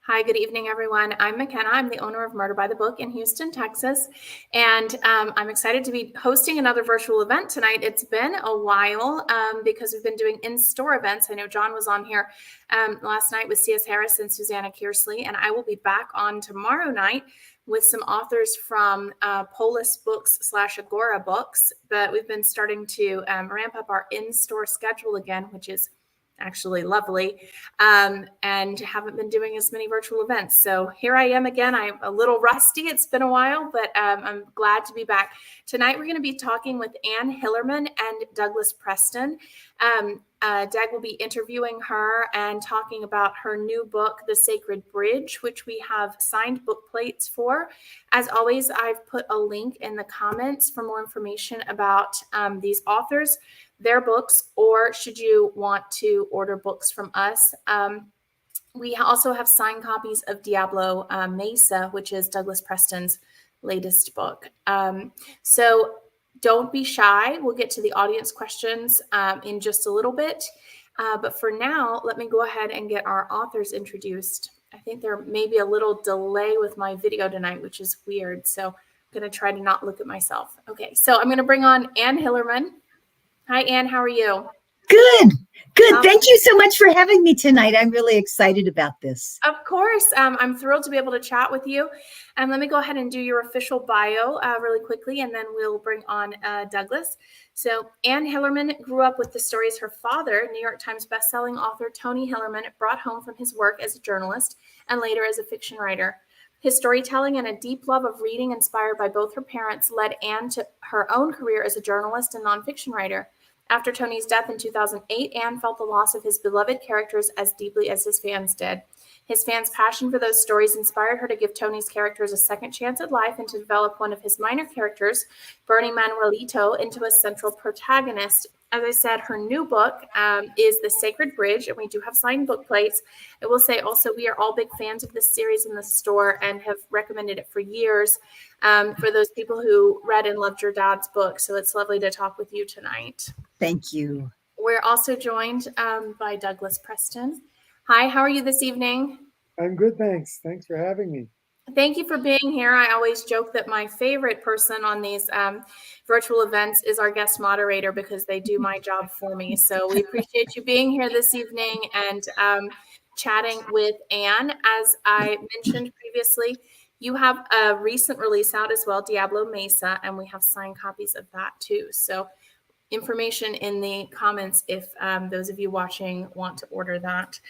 Hi, good evening, everyone. I'm McKenna. I'm the owner of Murder by the Book in Houston, Texas. And I'm excited to be hosting another virtual event tonight. It's been a while because we've been doing in-store events. I know John was on here last night with C.S. Harris and Susanna Kearsley, and I will be back on tomorrow night with some authors from Polis Books / Agora Books. But we've been starting to ramp up our in-store schedule again, which is actually lovely, and haven't been doing as many virtual events. So here I am again. I'm a little rusty. It's been a while, but I'm glad to be back. Tonight we're going to be talking with Anne Hillerman and Douglas Preston. Dag will be interviewing her and talking about her new book, The Sacred Bridge, which we have signed book plates for. As always, I've put a link in the comments for more information about these authors, their books, or should you want to order books from us. We also have signed copies of Diablo Mesa, which is Douglas Preston's latest book. So don't be shy. We'll get to the audience questions in just a little bit. But for now, let me go ahead and get our authors introduced. I think there may be a little delay with my video tonight, which is weird. So I'm going to try to not look at myself. Okay, so I'm going to bring on Anne Hillerman. Hi, Anne. How are you? Good. Thank you so much for having me tonight. I'm really excited about this. Of course. I'm thrilled to be able to chat with you. Let me go ahead and do your official bio really quickly, and then we'll bring on Douglas. So Anne Hillerman grew up with the stories her father, New York Times bestselling author Tony Hillerman, brought home from his work as a journalist and later as a fiction writer. His storytelling and a deep love of reading, inspired by both her parents, led Anne to her own career as a journalist and nonfiction writer. After Tony's death in 2008, Anne felt the loss of his beloved characters as deeply as his fans did. His fans' passion for those stories inspired her to give Tony's characters a second chance at life and to develop one of his minor characters, Chee Manuelito, into a central protagonist. As I said, her new book is The Sacred Bridge, and we do have signed book plates. I will say also we are all big fans of this series in the store and have recommended it for years for those people who read and loved your dad's book. So it's lovely to talk with you tonight. Thank you. We're also joined by Douglas Preston. Hi, how are you this evening? I'm good, thanks. Thanks for having me. Thank you for being here. I always joke that my favorite person on these virtual events is our guest moderator because they do my job for me. So we appreciate you being here this evening and chatting with Anne. As I mentioned previously, you have a recent release out as well, Diablo Mesa, and we have signed copies of that too. So information in the comments if those of you watching want to order that.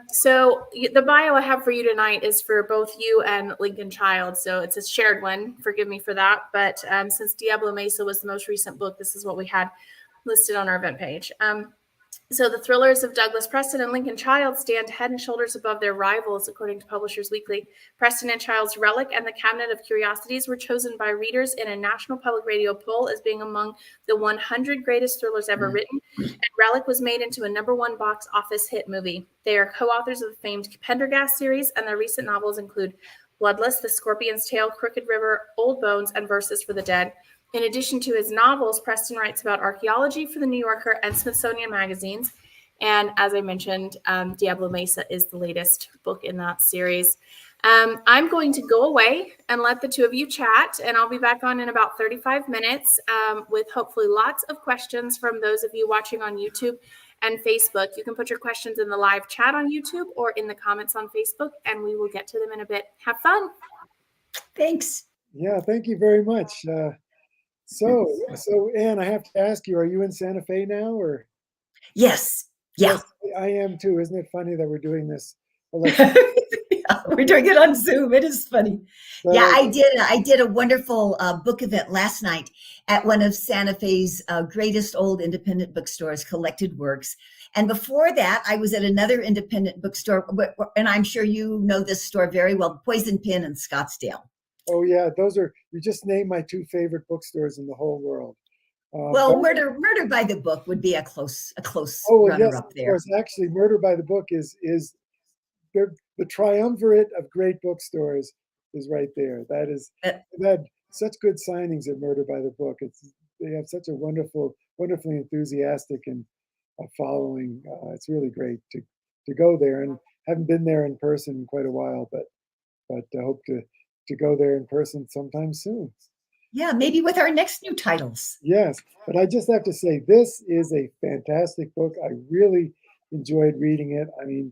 So the bio I have for you tonight is for both you and Lincoln Child. So it's a shared one. Forgive me for that. But since Diablo Mesa was the most recent book, this is what we had listed on our event page. So the thrillers of Douglas Preston and Lincoln Child stand head and shoulders above their rivals, according to Publishers Weekly. Preston and Child's Relic and the Cabinet of Curiosities were chosen by readers in a National Public Radio poll as being among the 100 greatest thrillers ever written, and Relic was made into a #1 box office hit movie. They are co-authors of the famed Pendergast series, and their recent novels include Bloodless, The Scorpion's Tail, Crooked River, Old Bones, and Verses for the Dead. In addition to his novels, Preston writes about archaeology for the New Yorker and Smithsonian magazines. And as I mentioned, Diablo Mesa is the latest book in that series. I'm going to go away and let the two of you chat, and I'll be back on in about 35 minutes with hopefully lots of questions from those of you watching on YouTube and Facebook. You can put your questions in the live chat on YouTube or in the comments on Facebook, and we will get to them in a bit. Have fun. Thanks. Yeah, thank you very much. So Anne, I have to ask you, are you in Santa Fe now, or? Yes. Yeah. Yes, I am too. Isn't it funny that we're doing this? Yeah, we're doing it on Zoom. It is funny. So, yeah, I did a wonderful book event last night at one of Santa Fe's greatest old independent bookstores, Collected Works. And before that, I was at another independent bookstore, and I'm sure you know this store very well, Poison Pen in Scottsdale. Oh yeah, you just named my two favorite bookstores in the whole world. Well, Murder by the Book would be a close runner-up there. Of course, actually, Murder by the Book is the triumvirate of great bookstores is right there. They've had such good signings at Murder by the Book. They have such a wonderfully enthusiastic and following. It's really great to go there, and haven't been there in person in quite a while, but I hope to go there in person sometime soon. Yeah, maybe with our next new titles. Yes, but I just have to say, this is a fantastic book. I really enjoyed reading it. I mean,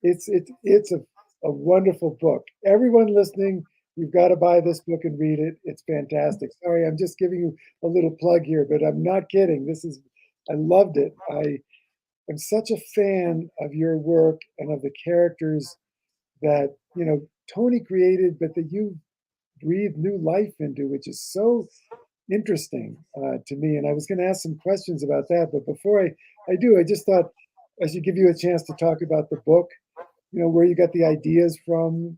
it's a wonderful book. Everyone listening, you've got to buy this book and read it. It's fantastic. Sorry, I'm just giving you a little plug here, but I'm not kidding. I loved it. I am such a fan of your work and of the characters that, Tony created, but that you breathe new life into, which is so interesting to me. And I was going to ask some questions about that, but before I do, I just thought I should give you a chance to talk about the book, where you got the ideas from,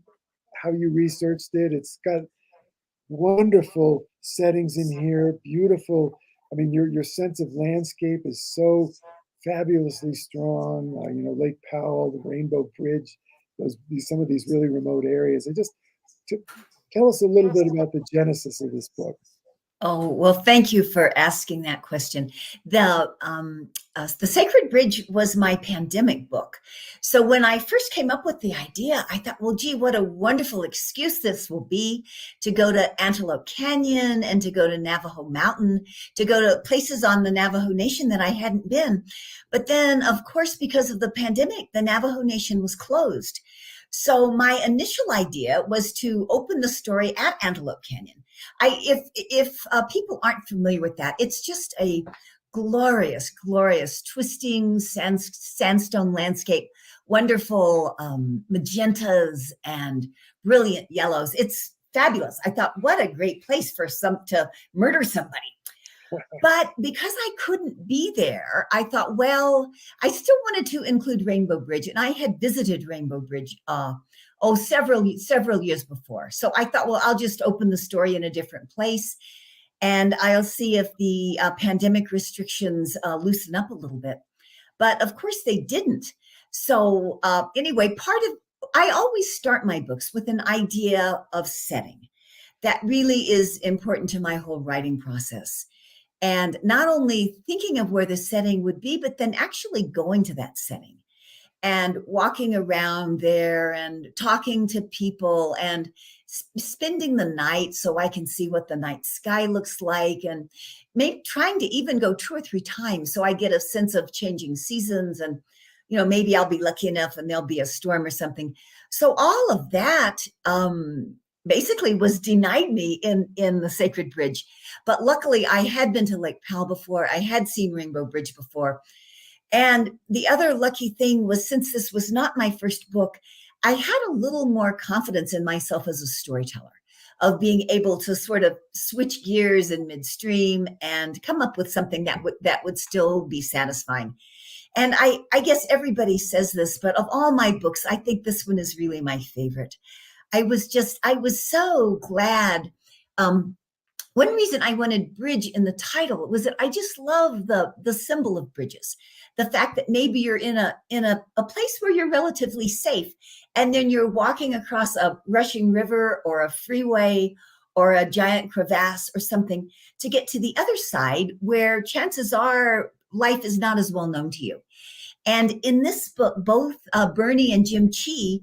how you researched it. It's got wonderful settings in here, beautiful. I mean, your sense of landscape is so fabulously strong. Lake Powell, the Rainbow Bridge, some of these really remote areas. Tell us a little bit about the genesis of this book. Oh, well, thank you for asking that question. The Sacred Bridge was my pandemic book. So when I first came up with the idea, I thought, well, gee, what a wonderful excuse this will be to go to Antelope Canyon and to go to Navajo Mountain, to go to places on the Navajo Nation that I hadn't been. But then, of course, because of the pandemic, the Navajo Nation was closed. So my initial idea was to open the story at Antelope Canyon. If people aren't familiar with that, it's just a glorious, glorious, twisting sandstone landscape, wonderful magentas and brilliant yellows. It's fabulous. I thought, what a great place for to murder somebody. But because I couldn't be there, I thought, well, I still wanted to include Rainbow Bridge, and I had visited Rainbow Bridge several years before. So I thought, well, I'll just open the story in a different place, and I'll see if the pandemic restrictions loosen up a little bit. But of course, they didn't. So anyway, I always start my books with an idea of setting. That really is important to my whole writing process. And not only thinking of where the setting would be, but then actually going to that setting and walking around there and talking to people and spending the night so I can see what the night sky looks like, and maybe trying to even go 2 or 3 times so I get a sense of changing seasons, and maybe I'll be lucky enough and there'll be a storm or something. So all of that basically was denied me in the Sacred Bridge. But luckily I had been to Lake Powell before. I had seen Rainbow Bridge before. And the other lucky thing was, since this was not my first book, I had a little more confidence in myself as a storyteller, of being able to sort of switch gears in midstream and come up with something that would still be satisfying. And I guess everybody says this, but of all my books, I think this one is really my favorite. I was so glad. One reason I wanted bridge in the title was that I just love the symbol of bridges. The fact that maybe you're in a place where you're relatively safe, and then you're walking across a rushing river or a freeway or a giant crevasse or something to get to the other side, where chances are life is not as well known to you. And in this book, both Bernie and Jim Chee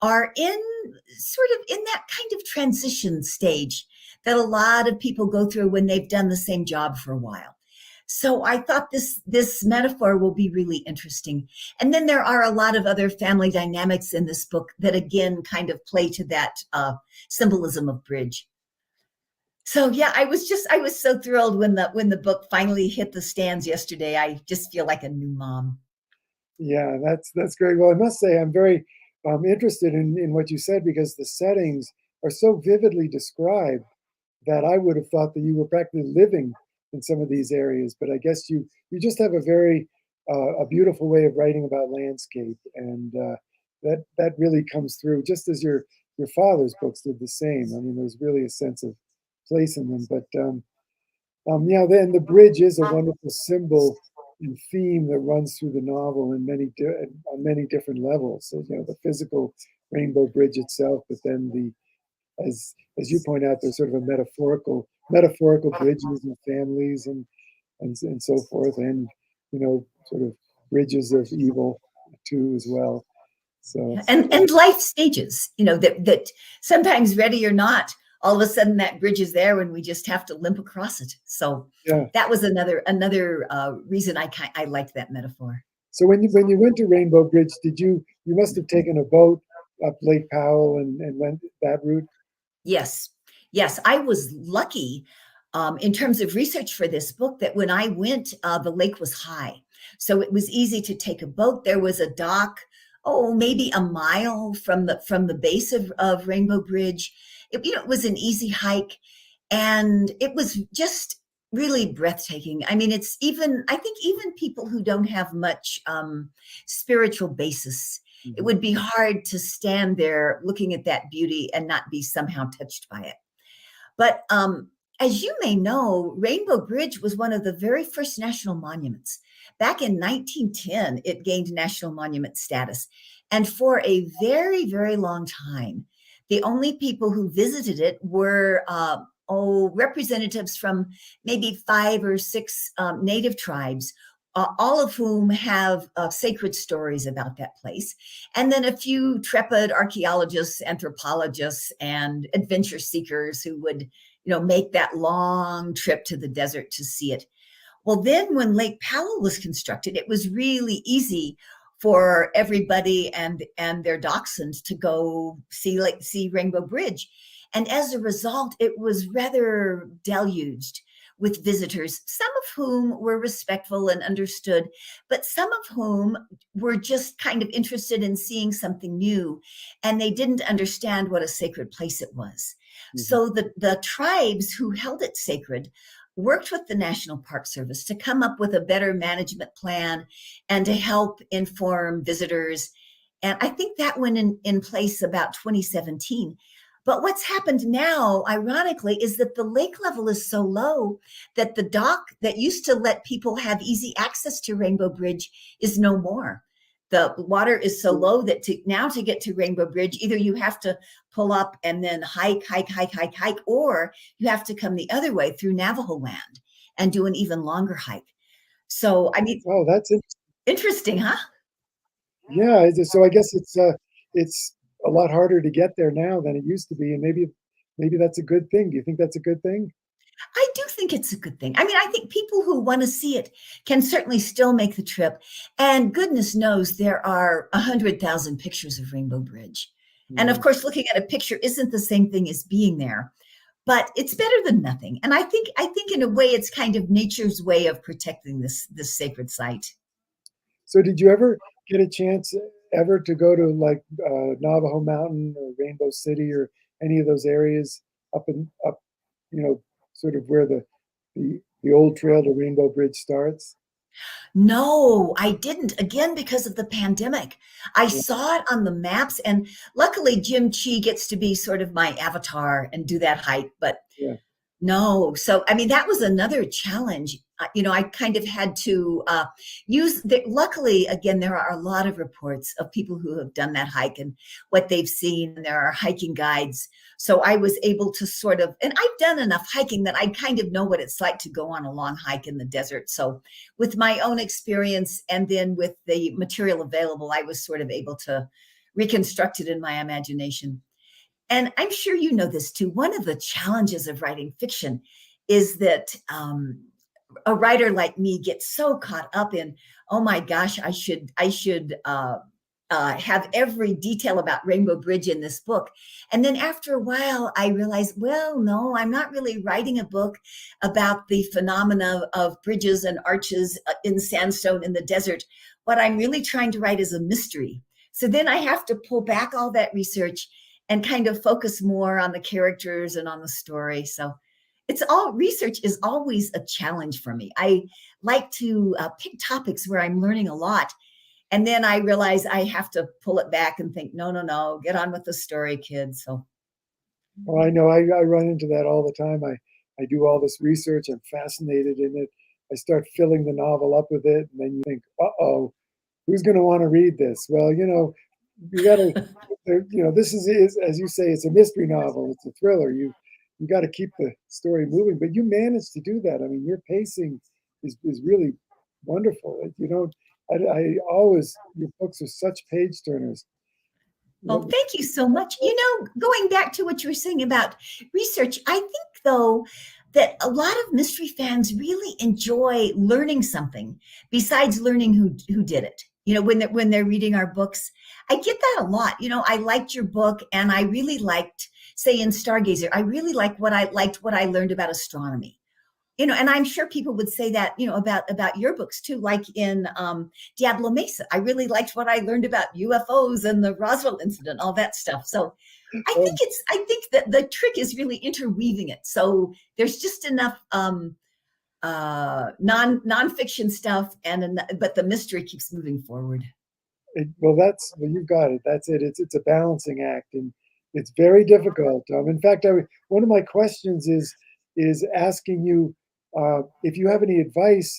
are in that kind of transition stage that a lot of people go through when they've done the same job for a while. So I thought this metaphor will be really interesting. And then there are a lot of other family dynamics in this book that again kind of play to that symbolism of bridge. So yeah, I was so thrilled when the book finally hit the stands yesterday. I just feel like a new mom. Yeah, that's great. Well, I must say I'm very interested in what you said, because the settings are so vividly described that I would have thought that you were practically living in some of these areas. But I guess you just have a very a beautiful way of writing about landscape, and that really comes through, just as your father's books did the same. I mean, there's really a sense of place in them. But yeah, then the bridge is a wonderful symbol and theme that runs through the novel on many different levels. So, the physical Rainbow Bridge itself, but then as you point out, there's sort of a metaphorical bridges and families and so forth, and sort of bridges of evil too as well. So and life stages, that sometimes ready or not, all of a sudden that bridge is there and we just have to limp across it. So yeah. that was another reason I liked that metaphor. So when you went to Rainbow Bridge, you must have taken a boat up Lake Powell and went that route? Yes. I was lucky in terms of research for this book that when I went, the lake was high. So it was easy to take a boat. There was a dock, maybe a mile from the base of Rainbow Bridge. It was an easy hike, and it was just really breathtaking. I mean, I think even people who don't have much spiritual basis, it would be hard to stand there looking at that beauty and not be somehow touched by it. But as you may know, Rainbow Bridge was one of the very first national monuments. Back in 1910, it gained national monument status. And for a very, very long time, the only people who visited it were representatives from maybe 5 or 6 native tribes, all of whom have sacred stories about that place. And then a few trepid archaeologists, anthropologists, and adventure seekers who would, make that long trip to the desert to see it. Well, then when Lake Powell was constructed, it was really easy for everybody and their dachshunds to go see Rainbow Bridge. And as a result, it was rather deluged with visitors, some of whom were respectful and understood, but some of whom were just kind of interested in seeing something new, and they didn't understand what a sacred place it was. So the tribes who held it sacred worked with the National Park Service to come up with a better management plan and to help inform visitors. And I think that went in place about 2017. But what's happened now, ironically, is that the lake level is so low that the dock that used to let people have easy access to Rainbow Bridge is no more. The water is so low that to get to Rainbow Bridge, either you have to pull up and then hike, or you have to come the other way through Navajo land and do an even longer hike. So, I mean, oh, that's interesting, huh? Yeah. So I guess it's a lot harder to get there now than it used to be, and maybe that's a good thing. Do you think that's a good thing? I do think it's a good thing. I mean, I think people who want to see it can certainly still make the trip. And goodness knows there are 100,000 pictures of Rainbow Bridge. And of course, looking at a picture isn't the same thing as being there, but it's better than nothing. And I think in a way, it's kind of nature's way of protecting this sacred site. So did you ever get a chance ever to go to like Navajo Mountain or Rainbow City or any of those areas up, sort of where the old trail to Rainbow Bridge starts? No, I didn't. Again, because of the pandemic. I saw it on the maps, and luckily Jim Chee gets to be sort of my avatar and do that hike, but no. So, I mean, that was another challenge. I kind of had to luckily, again, there are a lot of reports of people who have done that hike and what they've seen. There are hiking guides. So I was able to sort of, and I've done enough hiking that I kind of know what it's like to go on a long hike in the desert. So with my own experience and then with the material available, I was sort of able to reconstruct it in my imagination. And I'm sure you know this too. One of the challenges of writing fiction is that a writer like me gets so caught up in, oh my gosh, I should have every detail about Rainbow Bridge in this book. And then after a while, I realized, well, no, I'm not really writing a book about the phenomena of bridges and arches in sandstone in the desert. What I'm really trying to write is a mystery. So then I have to pull back all that research and kind of focus more on the characters and on the story. So research is always a challenge for me. I like to pick topics where I'm learning a lot. And then I realize I have to pull it back and think, no, get on with the story, kids. So. Oh, I know. I run into that all the time. I do all this research. I'm fascinated in it. I start filling the novel up with it. And then you think, uh-oh, who's going to want to read this? Well, you got to, this is, as you say, it's a mystery novel. It's a thriller. You got to keep the story moving. But you managed to do that. I mean, your pacing is really wonderful. I always, your books are such page turners. Oh, thank you so much. Going back to what you were saying about research, I think, though, that a lot of mystery fans really enjoy learning something besides learning who did it. When they're reading our books, I get that a lot. I liked your book, and I really liked, say, in Stargazer, I really liked what I learned about astronomy. And I'm sure people would say that, about your books too, like in Diablo Mesa. I really liked what I learned about UFOs and the Roswell incident, all that stuff. So I think that the trick is really interweaving it. So there's just enough nonfiction stuff, but the mystery keeps moving forward. Well, you've got it. That's it. It's a balancing act, and it's very difficult. In fact, one of my questions is asking you if you have any advice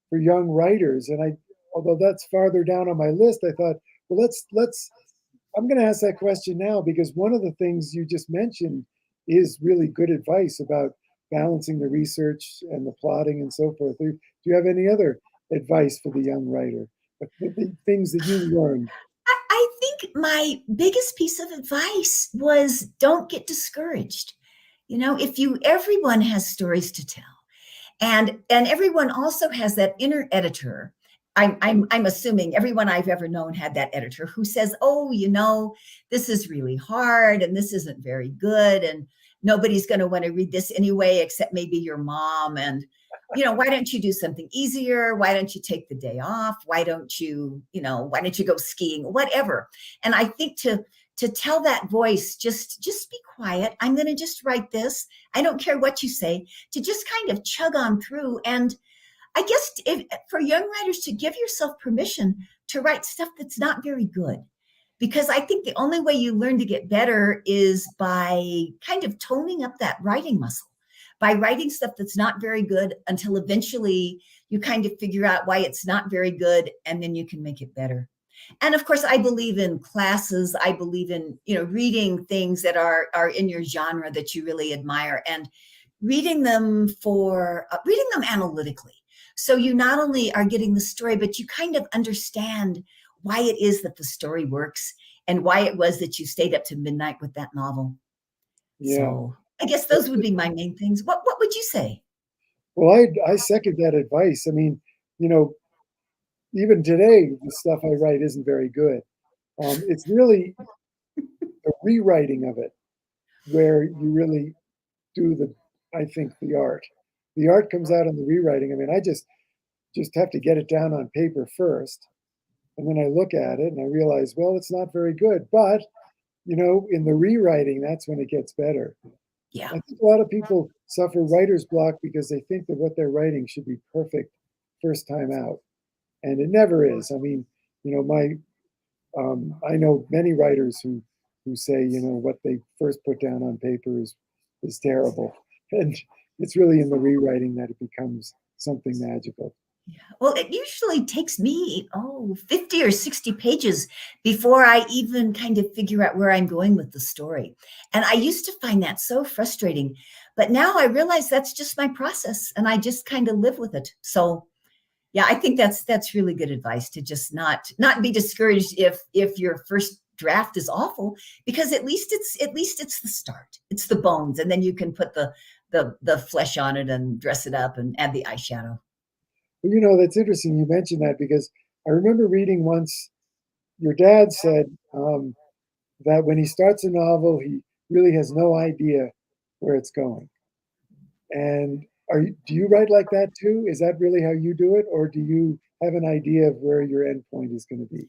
for young writers. And although that's farther down on my list, I thought, well, I'm going to ask that question now, because one of the things you just mentioned is really good advice about balancing the research and the plotting and so forth. Do you have any other advice for the young writer? The things that you learned? I think my biggest piece of advice was don't get discouraged. Everyone has stories to tell. And everyone also has that inner editor. I'm assuming everyone I've ever known had that editor who says, oh, this is really hard and this isn't very good, and nobody's going to want to read this anyway, except maybe your mom. And, why don't you do something easier? Why don't you take the day off? Why don't you go skiing? Whatever. And I think to tell that voice, just be quiet. I'm going to just write this. I don't care what you say, to just kind of chug on through. And I guess for young writers, to give yourself permission to write stuff that's not very good, because I think the only way you learn to get better is by kind of toning up that writing muscle, by writing stuff that's not very good until eventually you kind of figure out why it's not very good, and then you can make it better. And of course, I believe in classes. I believe in, reading things that are in your genre that you really admire, and reading them analytically. So you not only are getting the story, but you kind of understand why it is that the story works and why it was that you stayed up to midnight with that novel. Yeah. So I guess those would be my main things. What would you say? Well, I second that advice. I mean, even today, the stuff I write isn't very good. It's really a rewriting of it where you really do I think the art. The art comes out in the rewriting. I mean, I just have to get it down on paper first. And then I look at it and I realize, well, it's not very good. But, in the rewriting, that's when it gets better. Yeah. I think a lot of people suffer writer's block because they think that what they're writing should be perfect first time out. And it never is. I mean, I know many writers who say, what they first put down on paper is terrible. And it's really in the rewriting that it becomes something magical. Yeah. Well, it usually takes me, 50 or 60 pages before I even kind of figure out where I'm going with the story. And I used to find that so frustrating. But now I realize that's just my process, and I just kind of live with it. So yeah, I think that's really good advice, to just not be discouraged if your first draft is awful, because at least it's the start. It's the bones, and then you can put the flesh on it and dress it up and add the eyeshadow. Well, that's interesting you mentioned that, because I remember reading once your dad said that when he starts a novel, he really has no idea where it's going. And do you write like that too? Is that really how you do it, or do you have an idea of where your end point is going to be?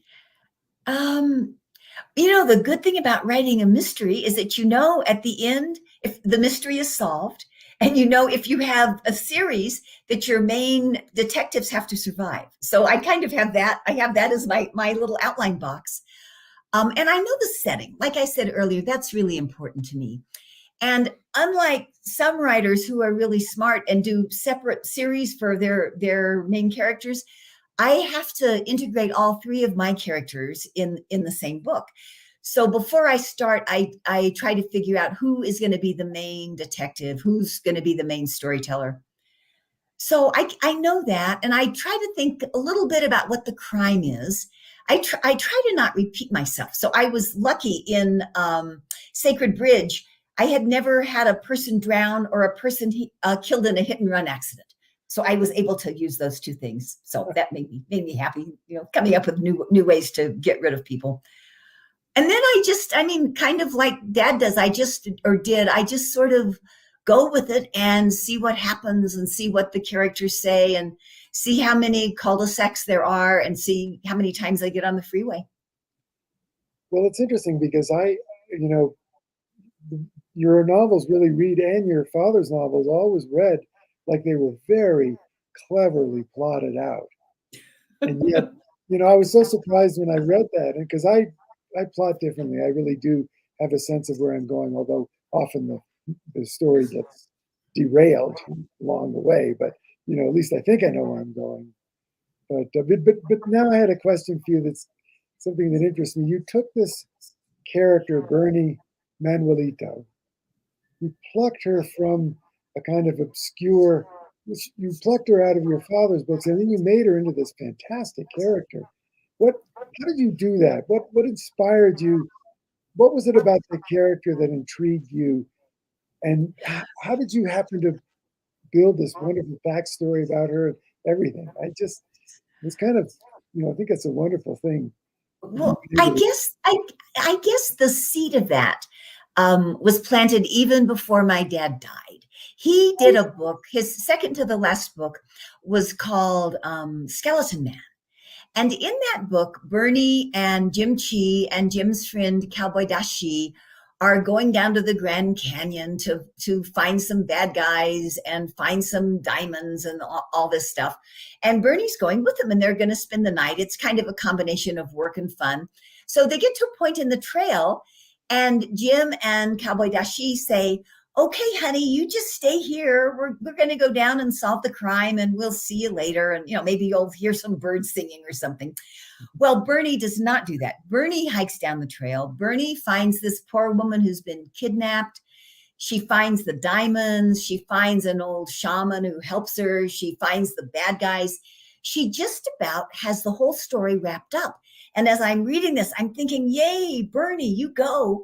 The good thing about writing a mystery is that at the end, if the mystery is solved, and if you have a series that your main detectives have to survive. So I kind of have that. I have that as my little outline box. And I know the setting. Like I said earlier, that's really important to me. And unlike some writers who are really smart and do separate series for their main characters, I have to integrate all three of my characters in the same book. So before I start, I try to figure out who is going to be the main detective, who's going to be the main storyteller. So I know that, and I try to think a little bit about what the crime is. I try to not repeat myself. So I was lucky in Sacred Bridge. I had never had a person drown or a person killed in a hit and run accident. So I was able to use those two things. So that made me happy, coming up with new ways to get rid of people. And then kind of like Dad does, I just sort of go with it and see what happens and see what the characters say and see how many cul-de-sacs there are and see how many times I get on the freeway. Well, it's interesting because your novels really read, and your father's novels always read like they were very cleverly plotted out. And yet, I was so surprised when I read that, and because I plot differently. I really do have a sense of where I'm going, although often the story gets derailed along the way. But at least I think I know where I'm going. But now I had a question for you. That's something that interests me. You took this character, Bernie Manuelito. You plucked her from a kind of obscure. You plucked her out of your father's books, and then you made her into this fantastic character. How did you do that? What inspired you? What was it about the character that intrigued you? And how did you happen to build this wonderful backstory about her and everything? It's kind of, I think it's a wonderful thing. Well, I guess the seed of that was planted even before my dad died. He did a book. His second to the last book was called Skeleton Man. And in that book, Bernie and Jim Chee and Jim's friend Cowboy Dashi are going down to the Grand Canyon to find some bad guys and find some diamonds and all this stuff. And Bernie's going with them, and they're going to spend the night. It's kind of a combination of work and fun. So they get to a point in the trail, and Jim and Cowboy Dashi say, "Okay, honey, you just stay here. We're going to go down and solve the crime, and we'll see you later. And, maybe you'll hear some birds singing or something." Well, Bernie does not do that. Bernie hikes down the trail. Bernie finds this poor woman who's been kidnapped. She finds the diamonds. She finds an old shaman who helps her. She finds the bad guys. She just about has the whole story wrapped up. And as I'm reading this, I'm thinking, yay, Bernie, you go.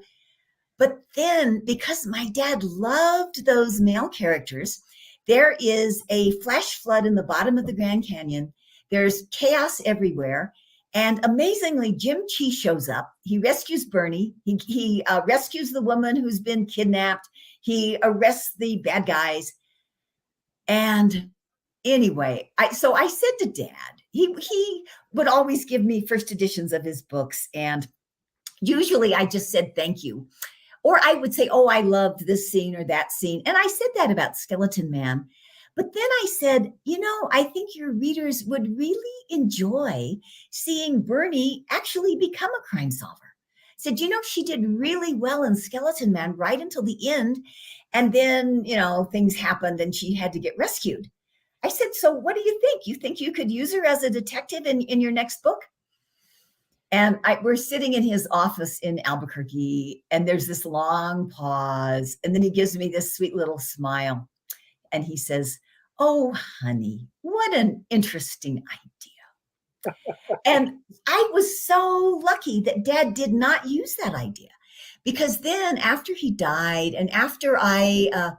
But then, because my dad loved those male characters, there is a flash flood in the bottom of the Grand Canyon. There's chaos everywhere. And amazingly, Jim Chee shows up. He rescues Bernie. He rescues the woman who's been kidnapped. He arrests the bad guys. And anyway, so I said to Dad, he would always give me first editions of his books. And usually I just said, thank you. Or I would say, oh, I loved this scene or that scene. And I said that about Skeleton Man. But then I said, I think your readers would really enjoy seeing Bernie actually become a crime solver. I said, she did really well in Skeleton Man right until the end. And then, things happened and she had to get rescued. I said, so what do you think? You think you could use her as a detective in your next book? And we're sitting in his office in Albuquerque, and there's this long pause. And then he gives me this sweet little smile. And he says, oh, honey, what an interesting idea. And I was so lucky that Dad did not use that idea, because then after he died and after I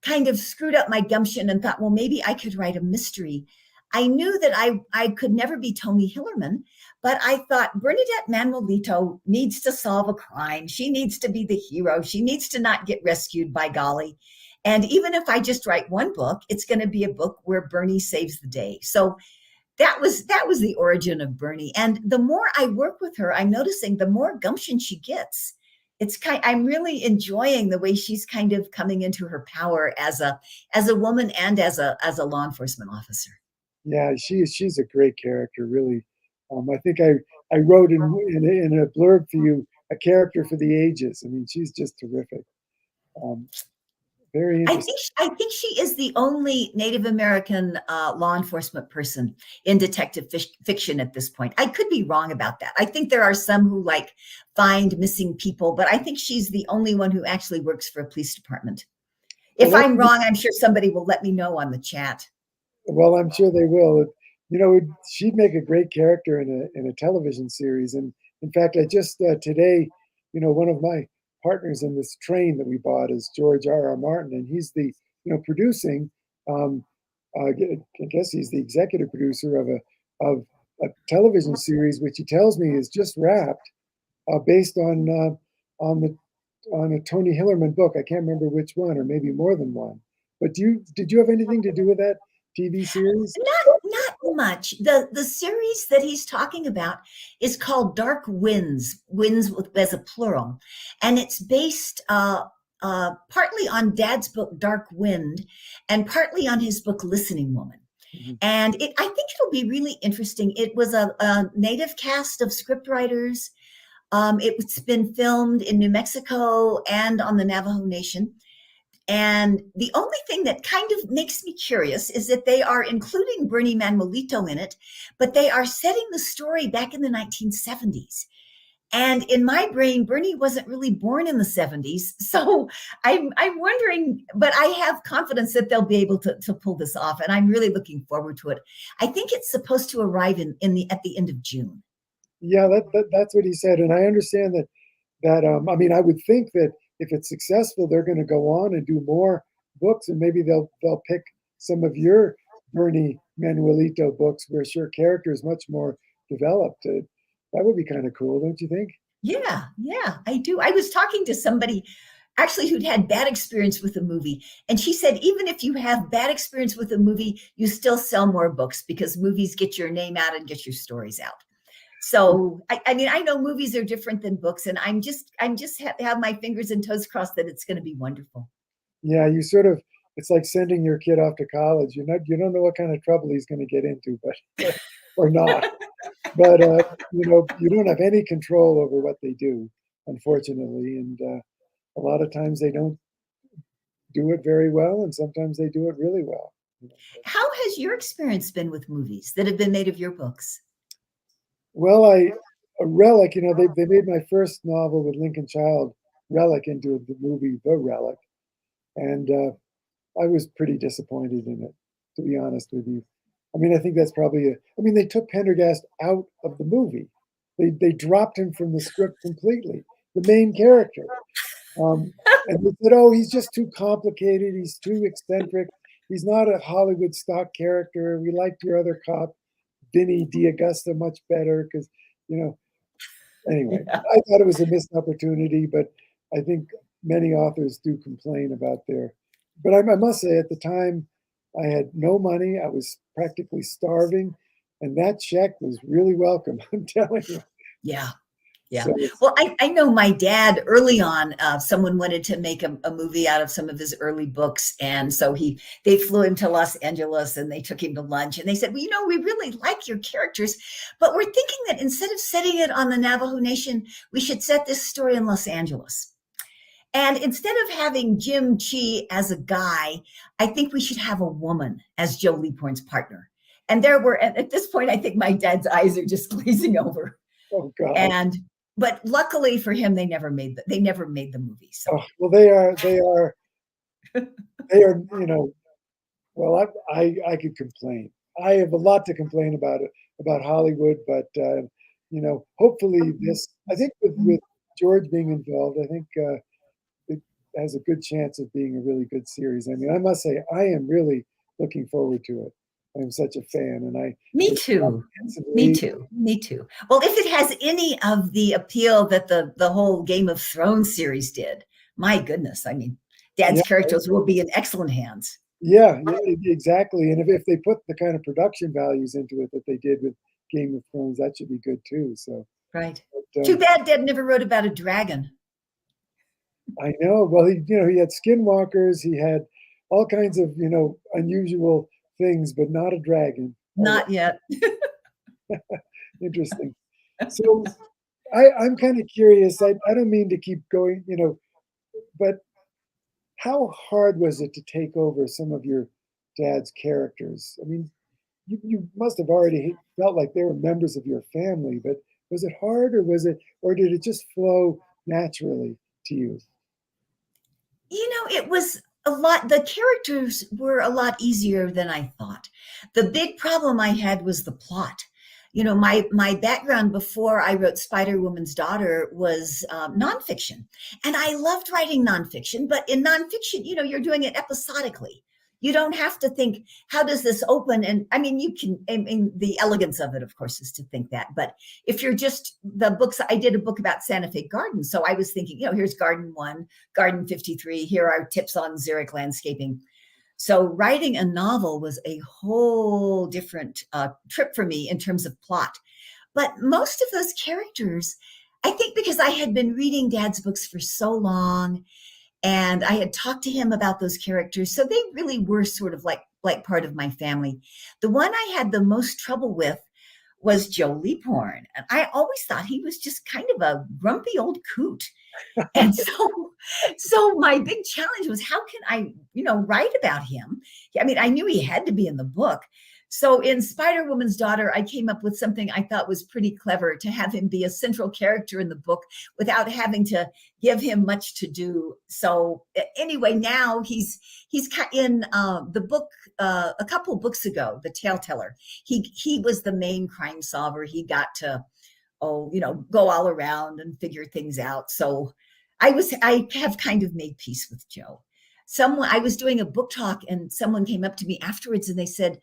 kind of screwed up my gumption and thought, well, maybe I could write a mystery, I knew that I could never be Tony Hillerman, but I thought Bernadette Manuelito needs to solve a crime. She needs to be the hero. She needs to not get rescued, by golly. And even if I just write one book, it's going to be a book where Bernie saves the day. So that was the origin of Bernie. And the more I work with her, I'm noticing the more gumption she gets. I'm really enjoying the way she's kind of coming into her power as a woman and as a law enforcement officer. Yeah, she's a great character, really. I think I wrote in a blurb for you, a character for the ages. I mean, she's just terrific. Very interesting. I think she is the only Native American law enforcement person in detective fiction at this point. I could be wrong about that. I think there are some who find missing people, but I think she's the only one who actually works for a police department. If I'm wrong, I'm sure somebody will let me know on the chat. Well, I'm sure they will. she'd make a great character in a television series. And in fact, I just today, one of my partners in this train that we bought is George R.R. Martin, and he's the producing. I guess he's the executive producer of a television series, which he tells me is just wrapped, based on a Tony Hillerman book. I can't remember which one, or maybe more than one. But did you have anything to do with that TV series? Not much. The series that he's talking about is called Dark Winds, as a plural, and it's based partly on Dad's book Dark Wind, and partly on his book Listening Woman. Mm-hmm. And I think it'll be really interesting. It was a native cast of scriptwriters. It's been filmed in New Mexico and on the Navajo Nation. And the only thing that kind of makes me curious is that they are including Chee Manuelito in it, but they are setting the story back in the 1970s. And in my brain, Bernie wasn't really born in the 70s. So I'm wondering, but I have confidence that they'll be able to pull this off. And I'm really looking forward to it. I think it's supposed to arrive at the end of June. Yeah, that's what he said. And I understand that I mean, I would think that if it's successful, they're going to go on and do more books, and maybe they'll pick some of your Bernie Manuelito books where your character is much more developed. That would be kind of cool, don't you think? Yeah, I do. I was talking to somebody actually who'd had bad experience with a movie, and she said even if you have bad experience with a movie, you still sell more books because movies get your name out and get your stories out. So, I mean, I know movies are different than books, and I'm just have my fingers and toes crossed that it's going to be wonderful. Yeah, it's like sending your kid off to college. You don't know what kind of trouble he's going to get into, but or not. But you don't have any control over what they do, unfortunately, and a lot of times they don't do it very well, and sometimes they do it really well. How has your experience been with movies that have been made of your books? Well, Relic, they made my first novel with Lincoln Child, Relic, into the movie The Relic. And I was pretty disappointed in it, to be honest with you. I mean, I think that's probably they took Pendergast out of the movie. They dropped him from the script completely, the main character. And they said, oh, he's just too complicated. He's too eccentric. He's not a Hollywood stock character. We liked your other cop, Vinny D'Augusta, much better because, anyway, yeah. I thought it was a missed opportunity, but I think many authors do complain about but I must say at the time I had no money. I was practically starving, and that check was really welcome. I'm telling you. Yeah. Yeah. So, well, I know my dad early on, someone wanted to make a movie out of some of his early books. And so they flew him to Los Angeles and they took him to lunch and they said, well, we really like your characters, but we're thinking that instead of setting it on the Navajo Nation, we should set this story in Los Angeles. And instead of having Jim Chee as a guy, I think we should have a woman as Joe Leaphorn's partner. And at this point, I think my dad's eyes are just glazing over. Oh, God. But luckily for him, they never made the movie. So. Oh, well, they are. Well, I could complain. I have a lot to complain about Hollywood, but hopefully this. I think with George being involved, I think it has a good chance of being a really good series. I mean, I must say, I am really looking forward to it. I'm such a fan, and Me too. Well, if it has any of the appeal that the whole Game of Thrones series did, my goodness, I mean, Dad's characters will be in excellent hands. Yeah, exactly. And if they put the kind of production values into it that they did with Game of Thrones, that should be good too. So right. But, too bad Dad never wrote about a dragon. I know. Well, he had skinwalkers. He had all kinds of unusual things, but not a dragon. Not yet. Interesting. So I'm kind of curious. I don't mean to keep going, but how hard was it to take over some of your dad's characters? I mean, you must have already felt like they were members of your family, but was it hard, or did it just flow naturally to you? It was the characters were a lot easier than I thought. The big problem I had was the plot. You know, my background before I wrote Spider-Woman's Daughter was nonfiction. And I loved writing nonfiction, but in nonfiction, you know, you're doing it episodically. You don't have to think, how does this open? And I mean, you can, I mean, the elegance of it, of course, is to think that. But if you're just the books, I did a book about Santa Fe Gardens. So I was thinking, you know, here's Garden 1, Garden 53. Here are tips on xeric landscaping. So writing a novel was a whole different trip for me in terms of plot. But most of those characters, I think because I had been reading Dad's books for so long, and I had talked to him about those characters. So they really were sort of like part of my family. The one I had the most trouble with was Joe Leaphorn. And I always thought he was just kind of a grumpy old coot. And so my big challenge was, how can I, you know, write about him? I mean, I knew he had to be in the book. So in Spider-Woman's Daughter, I came up with something I thought was pretty clever, to have him be a central character in the book without having to give him much to do. So anyway, now he's in the book a couple books ago, The Tale Teller. He was the main crime solver. He got to, go all around and figure things out. So I have kind of made peace with Joe. I was doing a book talk, and someone came up to me afterwards and they said,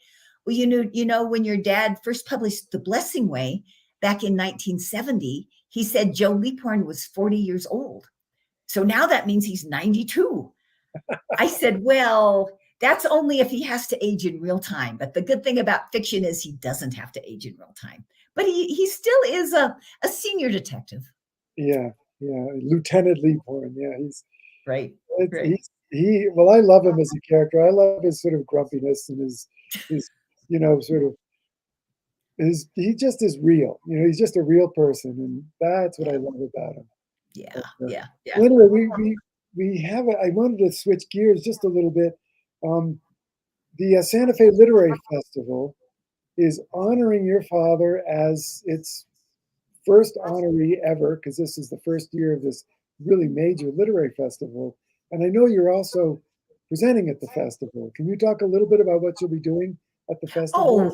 well, you know, when your dad first published The Blessing Way back in 1970, he said Joe Leaphorn was 40 years old. So now that means he's 92. I said, well, that's only if he has to age in real time. But the good thing about fiction is he doesn't have to age in real time. But he still is a senior detective. Yeah, Lieutenant Leaphorn. Yeah, he's right. Well, I love him as a character. I love his sort of grumpiness and his he just is real. You know, he's just a real person, and that's what I love about him. Yeah. Well, anyway, I wanted to switch gears just a little bit. The Santa Fe Literary Festival is honoring your father as its first honoree ever, because this is the first year of this really major literary festival. And I know you're also presenting at the festival. Can you talk a little bit about what you'll be doing at the festival?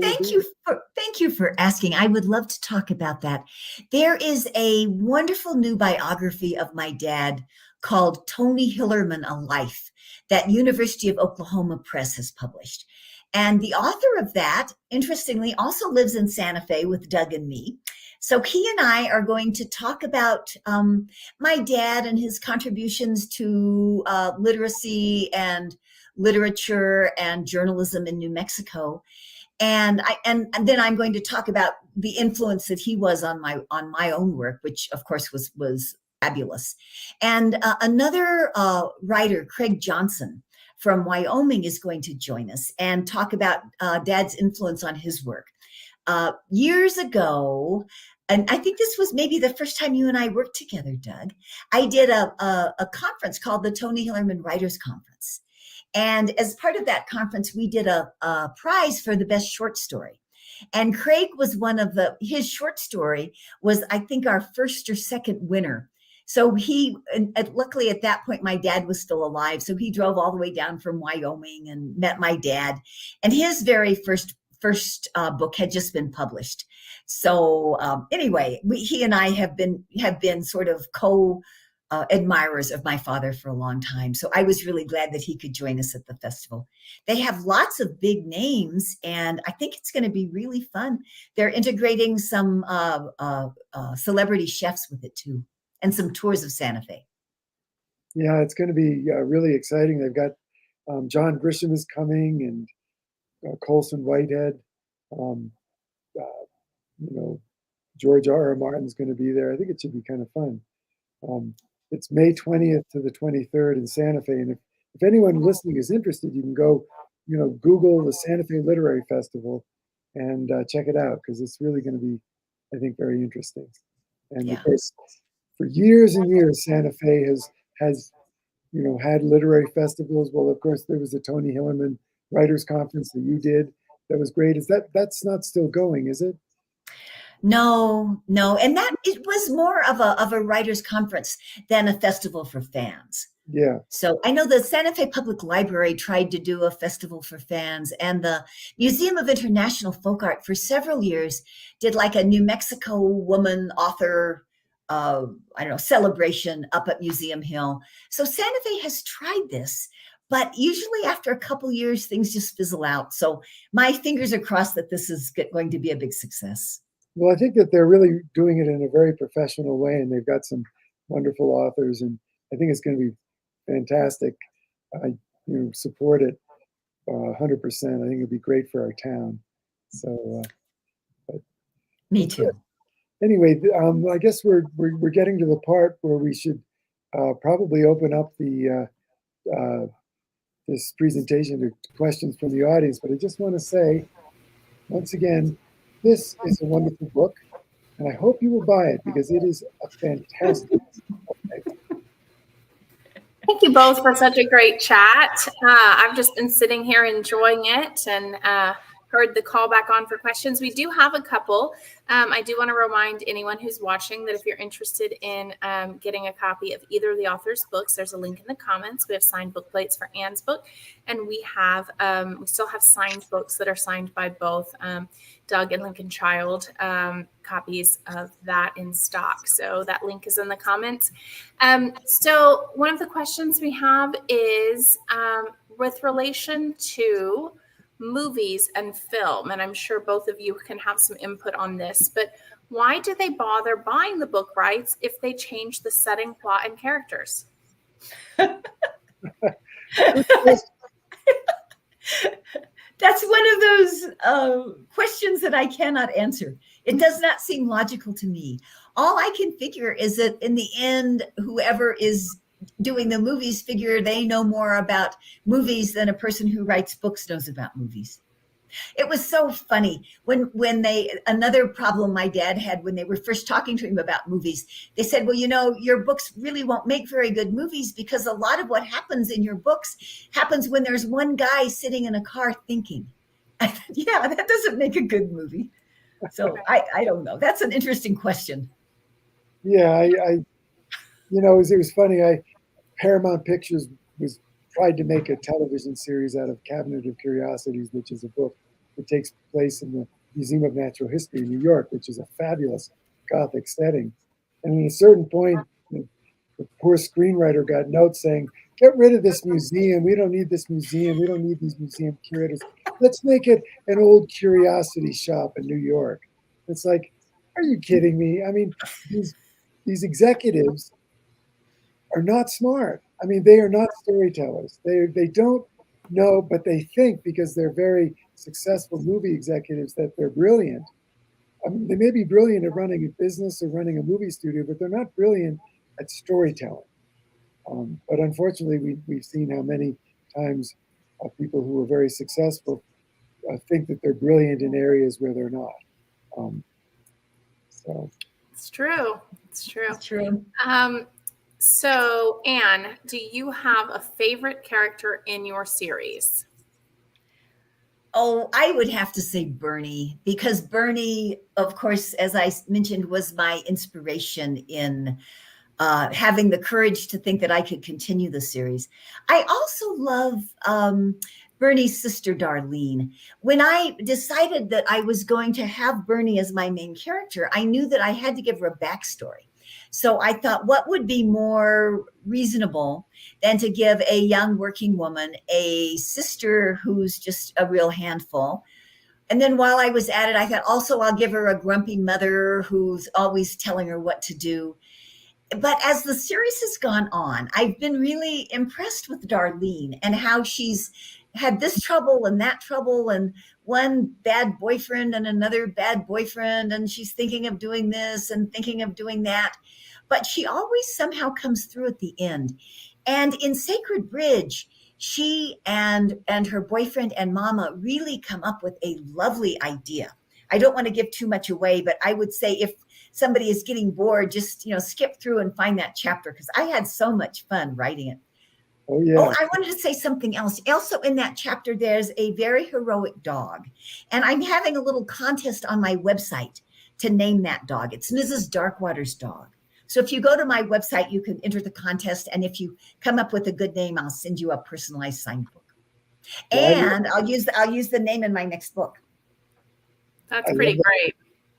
Thank you for asking. I would love to talk about that. There is a wonderful new biography of my dad called Tony Hillerman, A Life, that University of Oklahoma Press has published. And the author of that, interestingly, also lives in Santa Fe with Doug and me. So he and I are going to talk about my dad and his contributions to literacy and literature and journalism in New Mexico. And then I'm going to talk about the influence that he was on my own work, which of course was fabulous. And another writer, Craig Johnson from Wyoming, is going to join us and talk about Dad's influence on his work. Years ago, and I think this was maybe the first time you and I worked together, Doug, I did a conference called the Tony Hillerman Writers Conference. And as part of that conference, we did a prize for the best short story. And Craig was his short story was, I think, our first or second winner. So luckily at that point, my dad was still alive. So he drove all the way down from Wyoming and met my dad. And his very first book had just been published. So anyway, he and I have been sort of admirers of my father for a long time. So I was really glad that he could join us at the festival. They have lots of big names, and I think it's going to be really fun. They're integrating some celebrity chefs with it too, and some tours of Santa Fe. Yeah, it's going to be really exciting. They've got John Grisham is coming, and Colson Whitehead. George R.R. Martin's going to be there. I think it should be kind of fun. It's May 20th to the 23rd in Santa Fe. And if anyone listening is interested, you can go, Google the Santa Fe Literary Festival and check it out, because it's really going to be, I think, very interesting. And because for years and years, Santa Fe has had literary festivals. Well, of course, there was the Tony Hillerman Writers Conference that you did. That was great. That's not still going, is it? No. And that it was more of a writers' conference than a festival for fans. Yeah. So I know the Santa Fe Public Library tried to do a festival for fans, and the Museum of International Folk Art for several years did like a New Mexico woman author, I don't know, celebration up at Museum Hill. So Santa Fe has tried this, but usually after a couple years, things just fizzle out. So my fingers are crossed that this is going to be a big success. Well, I think that they're really doing it in a very professional way, and they've got some wonderful authors, and I think it's going to be fantastic. I support it 100%. I think it'd be great for our town. So, but Me too. Anyway, I guess we're getting to the part where we should probably open up the this presentation to questions from the audience. But I just want to say, once again, this is a wonderful book, and I hope you will buy it because it is a fantastic book. Thank you both for such a great chat. I've just been sitting here enjoying it and heard the call back on for questions. We do have a couple. I do want to remind anyone who's watching that if you're interested in getting a copy of either of the author's books, there's a link in the comments. We have signed book plates for Anne's book, and we still have signed books that are signed by both Doug and Lincoln Child, copies of that in stock. So that link is in the comments. So one of the questions we have is with relation to movies and film, and I'm sure both of you can have some input on this, but why do they bother buying the book rights if they change the setting, plot, and characters? That's one of those questions that I cannot answer. It does not seem logical to me. All I can figure is that in the end, whoever is doing the movies figure they know more about movies than a person who writes books knows about movies. It was so funny when another problem my dad had when they were first talking to him about movies. They said, well, your books really won't make very good movies because a lot of what happens in your books happens when there's one guy sitting in a car thinking. Yeah, that doesn't make a good movie. So I don't know. That's an interesting question. Yeah, it was funny. Paramount Pictures tried to make a television series out of Cabinet of Curiosities, which is a book that takes place in the Museum of Natural History in New York, which is a fabulous Gothic setting. And at a certain point, the poor screenwriter got notes saying, get rid of this museum. We don't need this museum. We don't need these museum curators. Let's make it an old curiosity shop in New York. It's like, are you kidding me? I mean, these executives are not smart. I mean, they are not storytellers. They don't know, but they think because they're very successful movie executives that they're brilliant. I mean, they may be brilliant at running a business or running a movie studio, but they're not brilliant at storytelling. But unfortunately, we've seen how many times people who are very successful think that they're brilliant in areas where they're not. So it's true. It's true. It's true. So, Anne, do you have a favorite character in your series? Oh, I would have to say Bernie, because Bernie, of course, as I mentioned, was my inspiration in having the courage to think that I could continue the series. I also love Bernie's sister, Darlene. When I decided that I was going to have Bernie as my main character, I knew that I had to give her a backstory. So I thought, what would be more reasonable than to give a young working woman a sister who's just a real handful? And then while I was at it, I thought also I'll give her a grumpy mother who's always telling her what to do. But as the series has gone on, I've been really impressed with Darlene and how she's had this trouble and that trouble and one bad boyfriend and another bad boyfriend, and she's thinking of doing this and thinking of doing that. But she always somehow comes through at the end. And in Sacred Bridge, she and her boyfriend and mama really come up with a lovely idea. I don't want to give too much away, but I would say if somebody is getting bored, just skip through and find that chapter, because I had so much fun writing it. Oh, yeah. Oh, I wanted to say something else. Also in that chapter, there's a very heroic dog. And I'm having a little contest on my website to name that dog. It's Mrs. Darkwater's dog. So if you go to my website, you can enter the contest. And if you come up with a good name, I'll send you a personalized signed book. And I'll use the name in my next book. That's pretty great.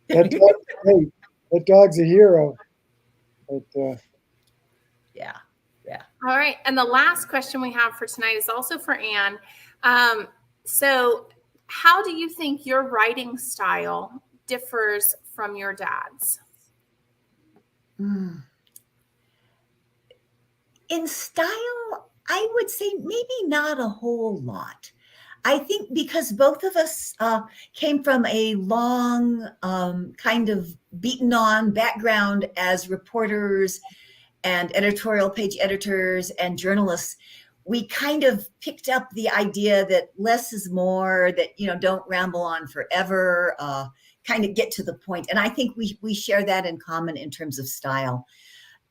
That dog's great. That dog's a hero. But, yeah. All right. And the last question we have for tonight is also for Anne. So how do you think your writing style differs from your dad's? In style, I would say maybe not a whole lot. I think because both of us came from a long kind of beaten on background as reporters and editorial page editors and journalists, we kind of picked up the idea that less is more, that, don't ramble on forever, kind of get to the point. And I think we share that in common in terms of style.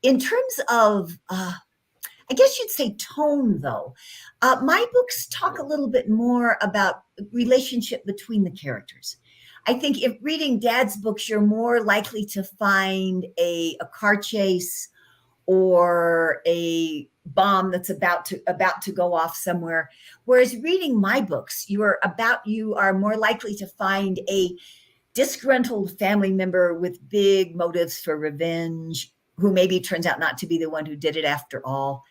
In terms of, I guess you'd say tone, though. My books talk a little bit more about relationship between the characters. I think if reading Dad's books, you're more likely to find a car chase or a bomb that's about to go off somewhere. Whereas reading my books, you are more likely to find a disgruntled family member with big motives for revenge, who maybe turns out not to be the one who did it after all.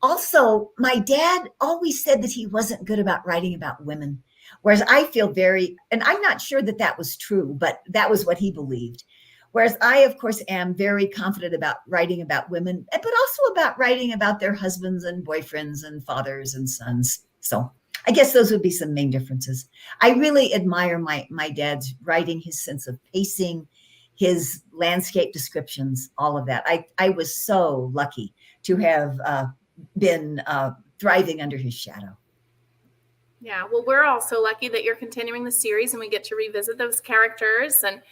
Also, my dad always said that he wasn't good about writing about women, whereas I feel and I'm not sure that was true, but that was what he believed. Whereas I, of course, am very confident about writing about women, but also about writing about their husbands and boyfriends and fathers and sons. So I guess those would be some main differences. I really admire my dad's writing, his sense of pacing, his landscape descriptions, all of that. I was so lucky to have been thriving under his shadow. Yeah, well, we're also lucky that you're continuing the series and we get to revisit those characters and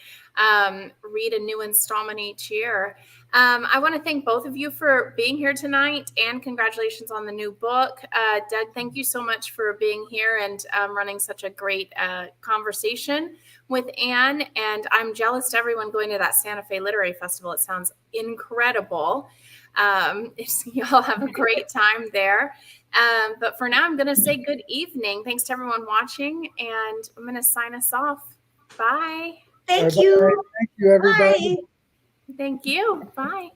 read a new installment each year. I want to thank both of you for being here tonight, and congratulations on the new book. Doug, thank you so much for being here and running such a great conversation with Anne. And I'm jealous to everyone going to that Santa Fe Literary Festival. It sounds incredible. Y'all have a great time there. But for now, I'm going to say good evening. Thanks to everyone watching, and I'm going to sign us off. Bye. Thank you. Thank you, everybody. Bye. Thank you. Bye.